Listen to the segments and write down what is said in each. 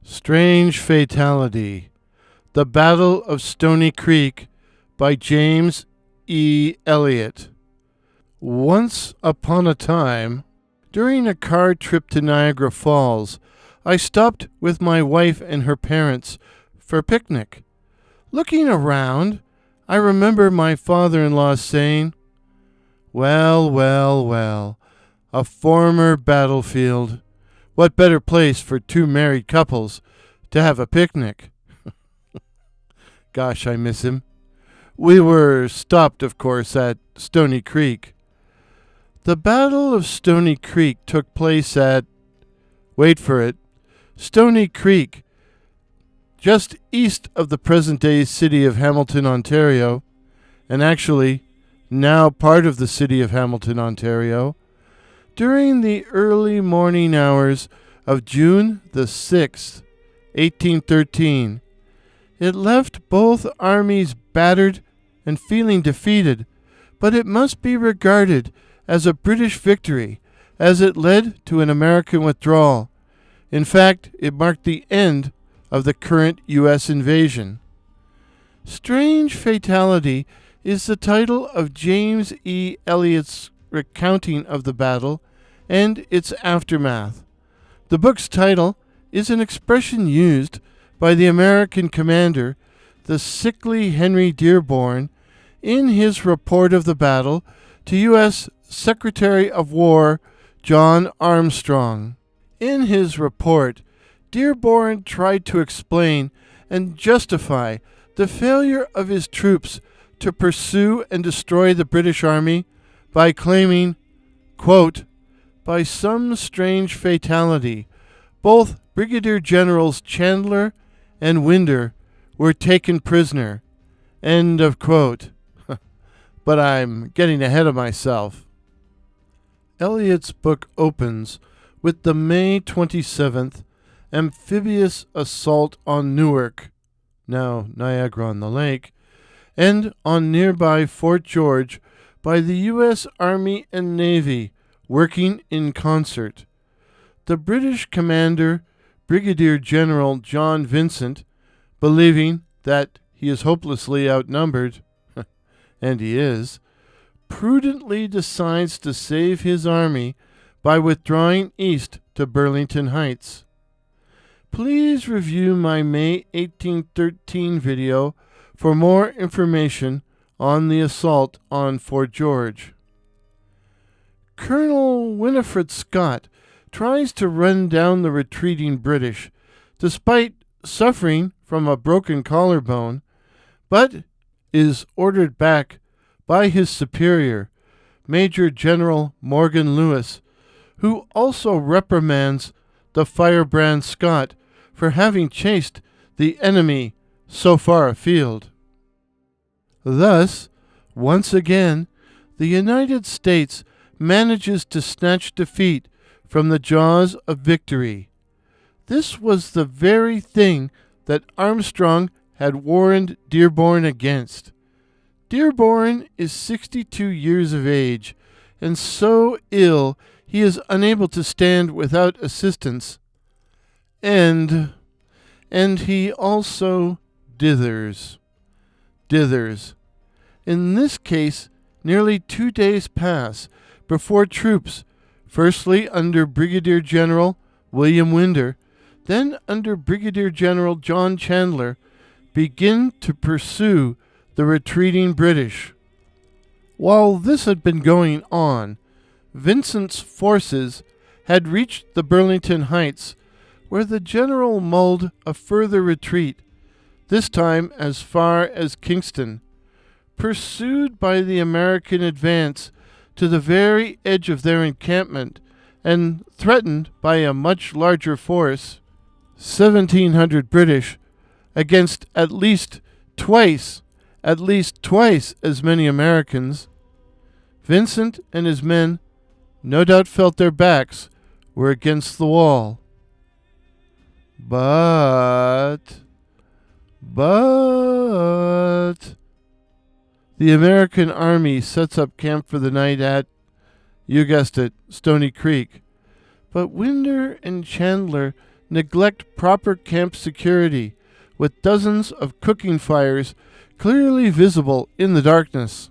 Strange Fatality, The Battle of Stoney Creek by James E. Elliott. Once upon a time, during a car trip to Niagara Falls, I stopped with my wife and her parents for a picnic. Looking around, I remember my father-in-law saying, "Well, well, well, a former battlefield. What better place for two married couples to have a picnic?" Gosh, I miss him. We were stopped, of course, at Stoney Creek. The Battle of Stoney Creek took place at, wait for it, Stoney Creek, just east of the present-day city of Hamilton, Ontario, and actually now part of the city of Hamilton, Ontario, during the early morning hours of June the 6th, 1813. It left both armies battered and feeling defeated, but it must be regarded as a British victory, as it led to an American withdrawal. In fact, it marked the end of the current U.S. invasion. Strange Fatality is the title of James E. Elliott's recounting of the battle and its aftermath. The book's title is an expression used by the American commander, the sickly Henry Dearborn, in his report of the battle to U.S. Secretary of War John Armstrong. In his report, Dearborn tried to explain and justify the failure of his troops to pursue and destroy the British Army by claiming, quote, "By some strange fatality, both Brigadier Generals Chandler and Winder were taken prisoner." End of quote. But I'm getting ahead of myself. Elliott's book opens with the May 27th amphibious assault on Newark, now Niagara-on-the-Lake, and on nearby Fort George by the U.S. Army and Navy working in concert. The British commander, Brigadier General John Vincent, believing that he is hopelessly outnumbered, and he is, prudently decides to save his army by withdrawing east to Burlington Heights. Please review my May 1813 video for more information on the assault on Fort George. Colonel Winifred Scott tries to run down the retreating British, despite suffering from a broken collarbone, but is ordered back by his superior, Major General Morgan Lewis, who also reprimands the firebrand Scott for having chased the enemy so far afield. Thus, once again, the United States manages to snatch defeat from the jaws of victory. This was the very thing that Armstrong had warned Dearborn against. Dearborn is 62 years of age, and so ill he is unable to stand without assistance. And he also dithers. In this case, nearly 2 days pass before troops, firstly under Brigadier General William Winder, then under Brigadier General John Chandler, begin to pursue the retreating British. While this had been going on, Vincent's forces had reached the Burlington Heights, where the general mulled a further retreat, this time as far as Kingston, pursued by the American advance to the very edge of their encampment and threatened by a much larger force, 1,700 British, against at least twice as many Americans. Vincent and his men no doubt felt their backs were against the wall. But the American army sets up camp for the night at, you guessed it, Stoney Creek. But Winder and Chandler neglect proper camp security, with dozens of cooking fires clearly visible in the darkness.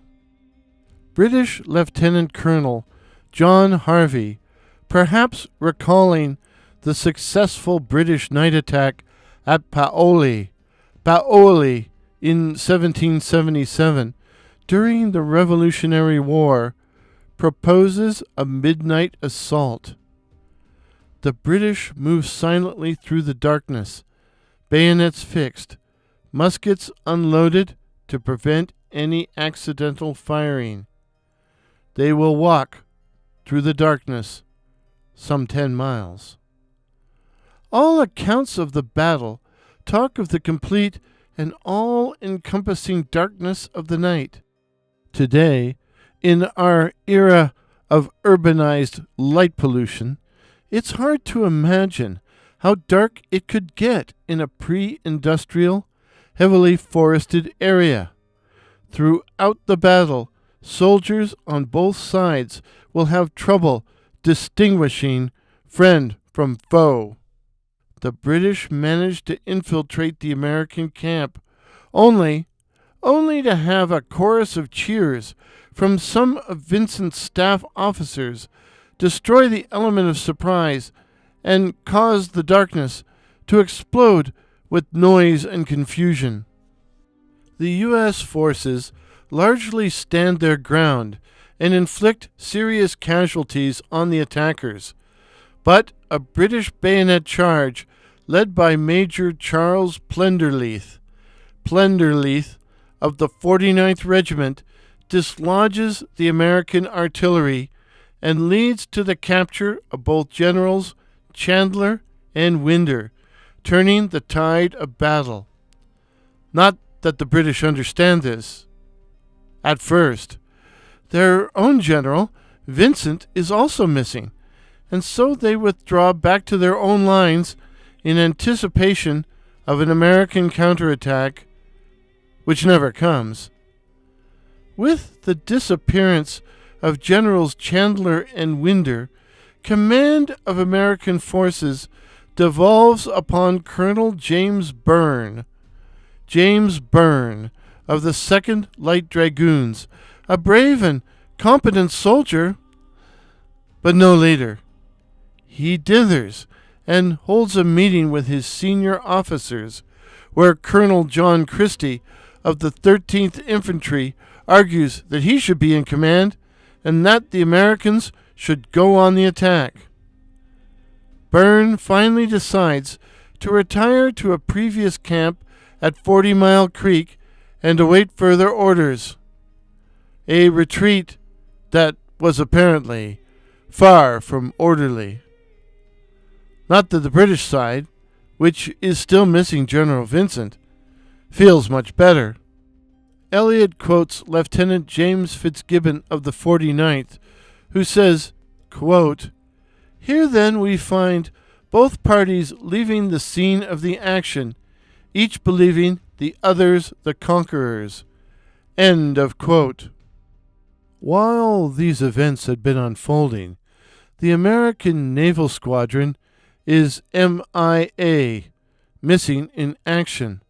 British Lieutenant Colonel John Harvey, perhaps recalling the successful British night attack at Paoli in 1777 during the Revolutionary War, proposes a midnight assault. The British move silently through the darkness, bayonets fixed, muskets unloaded to prevent any accidental firing. They will walk through the darkness some 10 miles. All accounts of the battle talk of the complete and all-encompassing darkness of the night. Today, in our era of urbanized light pollution, it's hard to imagine how dark it could get in a pre-industrial, heavily forested area. Throughout the battle, soldiers on both sides will have trouble distinguishing friend from foe. The British managed to infiltrate the American camp, only to have a chorus of cheers from some of Vincent's staff officers destroy the element of surprise and cause the darkness to explode with noise and confusion. The U.S. forces largely stand their ground and inflict serious casualties on the attackers, but a British bayonet charge led by Major Charles Plenderleath of the 49th Regiment dislodges the American artillery and leads to the capture of both Generals Chandler and Winder, turning the tide of battle. Not that the British understand this. At first, their own general, Vincent, is also missing, and so they withdraw back to their own lines in anticipation of an American counterattack, which never comes. With the disappearance of Generals Chandler and Winder, command of American forces devolves upon Colonel James Byrne of the 2nd Light Dragoons, a brave and competent soldier, but no leader. He dithers and holds a meeting with his senior officers, where Colonel John Christie of the 13th Infantry argues that he should be in command and that the Americans should go on the attack. Byrne finally decides to retire to a previous camp at 40 Mile Creek and await further orders. A retreat that was apparently far from orderly. Not that the British side, which is still missing General Vincent, feels much better. Elliott quotes Lieutenant James Fitzgibbon of the 49th, who says, quote, "Here then we find both parties leaving the scene of the action, each believing the others the conquerors." End of quote. While these events had been unfolding, the American Naval Squadron is MIA, missing in action.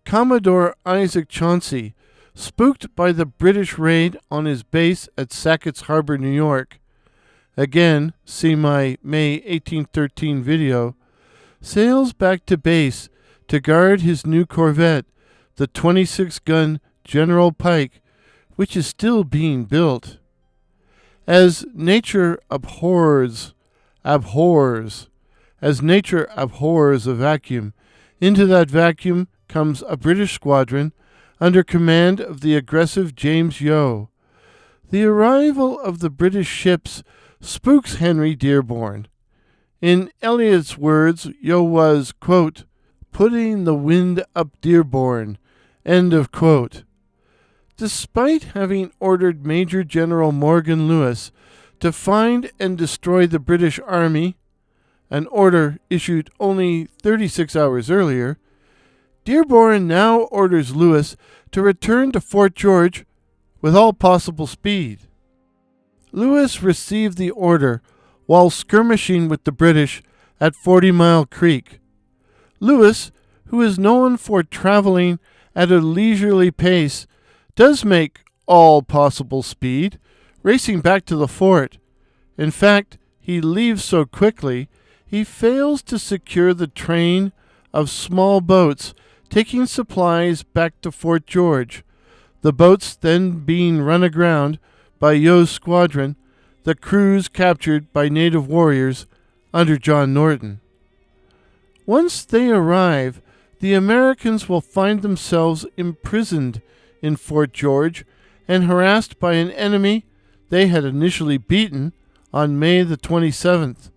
Commodore Isaac Chauncey, spooked by the British raid on his base at Sackett's Harbor, New York, again see my May 1813 video, sails back to base to guard his new corvette, the 26-gun General Pike, which is still being built. As nature abhors a vacuum, into that vacuum comes a British squadron under command of the aggressive James Yeo. The arrival of the British ships spooks Henry Dearborn. In Elliott's words, Yeo was, quote, "putting the wind up Dearborn," end of quote. Despite having ordered Major General Morgan Lewis to find and destroy the British Army, an order issued only 36 hours earlier, Dearborn now orders Lewis to return to Fort George with all possible speed. Lewis received the order while skirmishing with the British at 40 Mile Creek. Lewis, who is known for traveling at a leisurely pace, does make all possible speed, racing back to the fort. In fact, he leaves so quickly, he fails to secure the train of small boats taking supplies back to Fort George. The boats then being run aground by Yo's squadron, the crews captured by native warriors under John Norton. Once they arrive, the Americans will find themselves imprisoned in Fort George and harassed by an enemy they had initially beaten on May the 27th.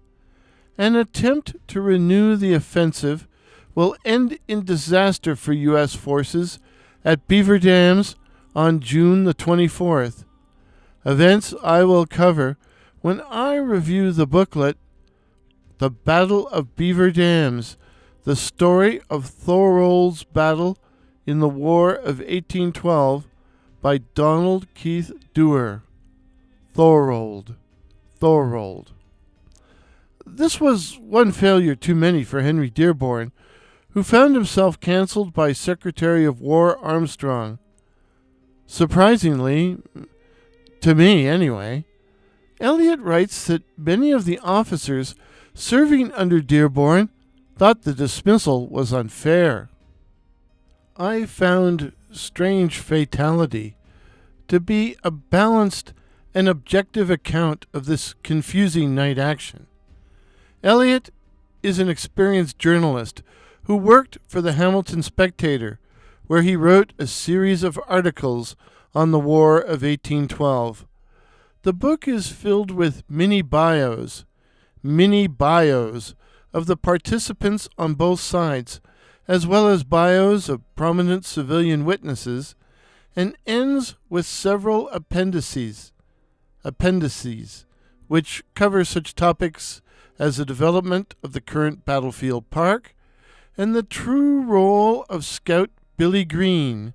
An attempt to renew the offensive will end in disaster for U.S. forces at Beaver Dams on June the 24th. Events I will cover when I review the booklet, The Battle of Beaver Dams, the story of Thorold's battle in the War of 1812 by Donald Keith Dewar. Thorold. This was one failure too many for Henry Dearborn, who found himself cancelled by Secretary of War Armstrong. Surprisingly, to me anyway, Elliott writes that many of the officers serving under Dearborn thought the dismissal was unfair. I found Strange Fatality to be a balanced and objective account of this confusing night action. Elliott is an experienced journalist who worked for the Hamilton Spectator, where he wrote a series of articles on the War of 1812. The book is filled with mini bios of the participants on both sides, as well as bios of prominent civilian witnesses, and ends with several appendices, which cover such topics as the development of the current battlefield park and the true role of Scout Billy Green,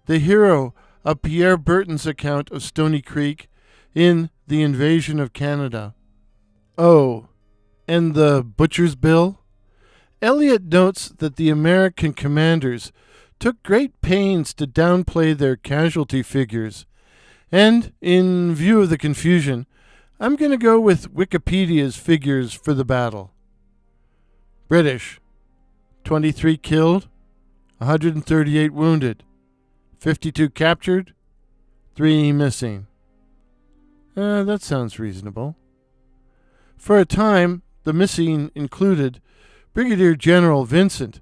the hero of Pierre Burton's account of Stoney Creek in The Invasion of Canada. Oh, and the Butcher's Bill? Elliott notes that the American commanders took great pains to downplay their casualty figures, and in view of the confusion, I'm going to go with Wikipedia's figures for the battle. British, 23 killed, 138 wounded, 52 captured, 3 missing. That sounds reasonable. For a time, the missing included Brigadier General Vincent,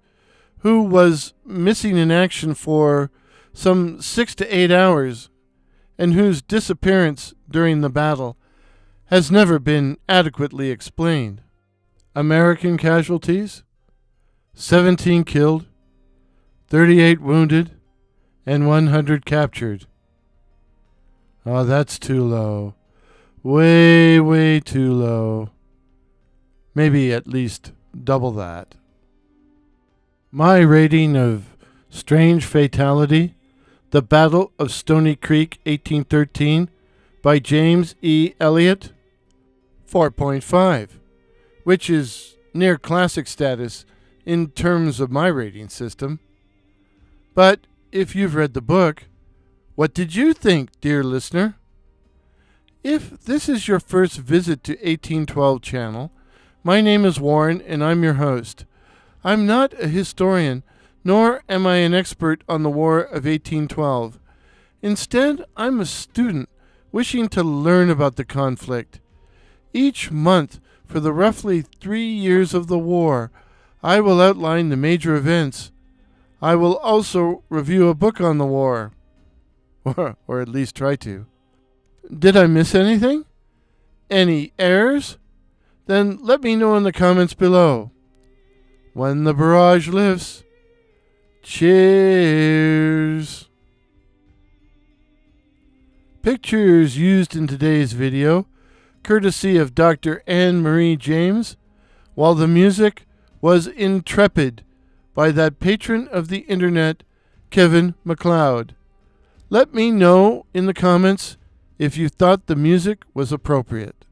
who was missing in action for some 6 to 8 hours and whose disappearance during the battle has never been adequately explained. American casualties: 17 killed, 38 wounded, and 100 captured. Oh, that's too low. Way, way too low. Maybe at least double that. My rating of Strange Fatality, The Battle of Stoney Creek, 1813, by James E. Elliott, 4.5, which is near classic status in terms of my rating system. But if you've read the book, what did you think, dear listener? If this is your first visit to 1812 channel, my name is Warren and I'm your host. I'm not a historian, nor am I an expert on the War of 1812. Instead, I'm a student wishing to learn about the conflict. Each month, for the roughly 3 years of the war, I will outline the major events. I will also review a book on the war, or at least try to. Did I miss anything? Any errors? Then let me know in the comments below. When the barrage lifts, cheers! Pictures used in today's video, courtesy of Dr. Anne Marie James, while the music was Intrepid by that patron of the internet, Kevin MacLeod. Let me know in the comments if you thought the music was appropriate.